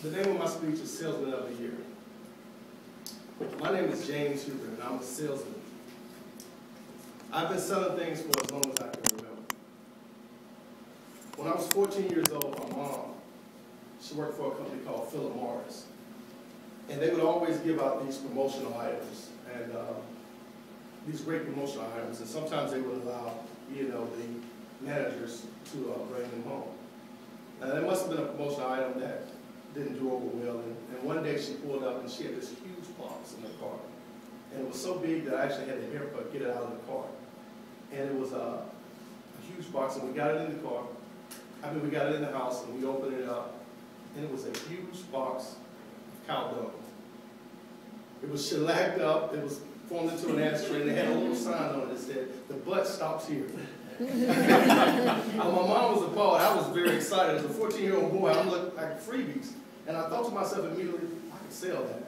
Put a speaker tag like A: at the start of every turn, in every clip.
A: The name of my speech is Salesman of the Year. My name is James H, and I'm a salesman. I've been selling things for as long as I can remember. When I was 14 years old, my mom, she worked for a company called Philip Morris. And they would always give out these promotional items, and these great promotional items, and sometimes they would allow, the managers to bring them home. Now, there must have been a promotional item that didn't do over well, and one day she pulled up and she had this huge box in the cart. And it was so big that I actually had to haircut get it out of the cart. And it was a huge box, and we got it in the car. We got it in the house, and we opened it up, and it was a huge box of cow dung. It was shellacked up, it was formed into an ashtray, and they had a little sign on it that said, "The butt stops here." My mom was appalled. I was very excited. As a 14-year-old boy, I looked like freebies. And I thought to myself immediately, I could sell that.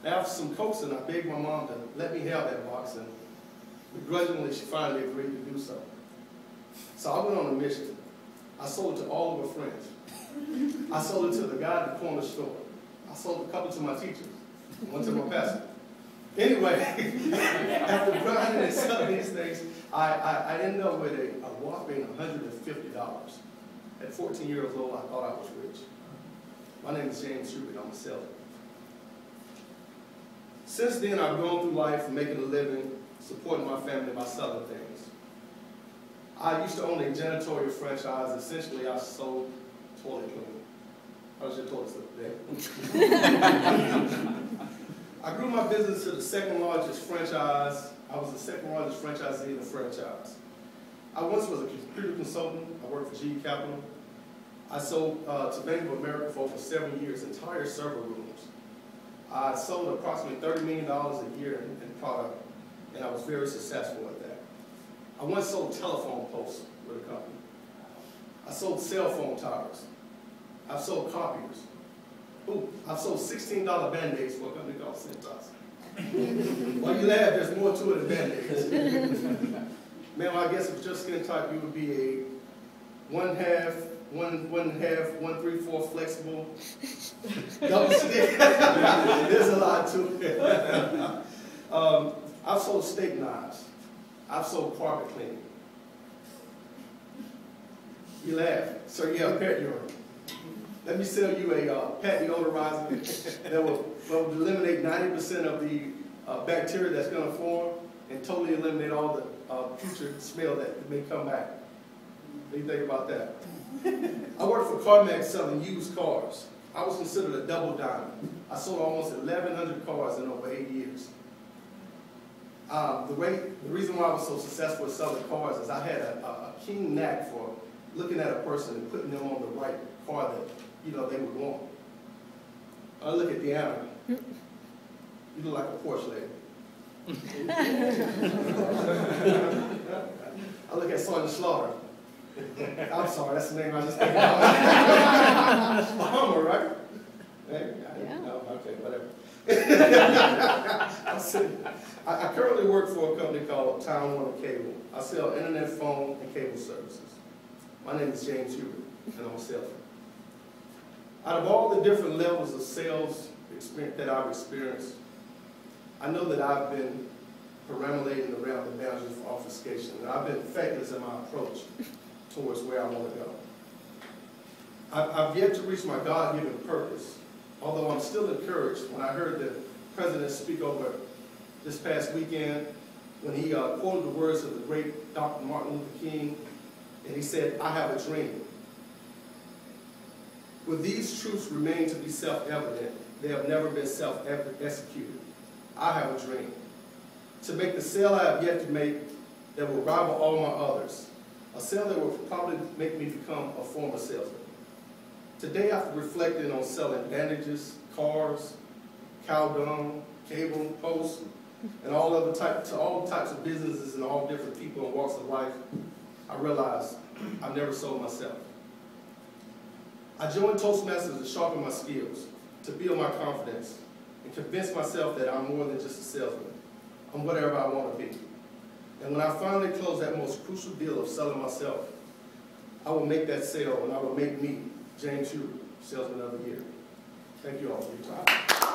A: After some coaxing, I begged my mom to let me have that box, and begrudgingly, she finally agreed to do so. So I went on a mission. I sold it to all of her friends. I sold it to the guy at the corner store. I sold a couple to my teachers, one to my pastor. Anyway, after grinding and selling these things, I ended up with a whopping $150. At 14 years old, I thought I was rich. My name is James H. I'm a salesman. Since then, I've gone through life making a living, supporting my family by selling things. I used to own a janitorial franchise. Essentially, I sold toilet cleaning. How's your toilet today? I grew my business to the second largest franchise. I was the second largest franchisee in the franchise. I once was a computer consultant. I worked for GE Capital. I sold to Bank of America for over 7 years, entire server rooms. I sold approximately $30 million a year in product, and I was very successful at that. I once sold telephone posts with a company. I sold cell phone towers. I've sold copiers. Ooh, I've sold $16 Band-Aids for a company called Cintas. While you laugh, there's more to it than Band-Aids. Man, well, I guess if just skin type, you would be a 1/2, 1/2, 1/3/4 flexible double stick. There's a lot to it. I've sold steak knives. I've sold carpet cleaning. You laugh. So yeah, pet deodorant. Let me sell you a pet deodorizer that will eliminate 90% of the bacteria that's going to form and totally eliminate all the future smell that may come back. What do you think about that? I worked for CarMax selling used cars. I was considered a double diamond. I sold almost 1,100 cars in over 8 years. The reason why I was so successful at selling cars is I had a keen knack for looking at a person and putting them on the right car that they would want. I look at Deanna. You look like a Porsche lady. I look at Sergeant Slaughter. I'm sorry, that's the name I just think about. Hummer, right? Yeah. No, okay, whatever. I currently work for a company called Time Warner Cable. I sell internet, phone, and cable services. My name is James H, and I'm a salesman. Out of all the different levels of sales experience that I've experienced, I know that I've been perambulating around the boundaries of obfuscation, and I've been feckless in my approach towards where I want to go. I've yet to reach my God-given purpose, although I'm still encouraged when I heard the President speak over this past weekend when he quoted the words of the great Dr. Martin Luther King, and he said, "I have a dream." With these truths remain to be self-evident, they have never been self-executed. I have a dream to make the sale I have yet to make that will rival all my others, a sale that will probably make me become a former salesman. Today, after reflecting on selling bandages, cars, cow dung, cable, posts, and all types of businesses and all different people and walks of life, I realized I've never sold myself. I joined Toastmasters to sharpen my skills, to build my confidence, and convince myself that I'm more than just a salesman. I'm whatever I want to be. And when I finally close that most crucial deal of selling myself, I will make that sale, and I will make me, James H, Salesman of the Year. Thank you all for your time.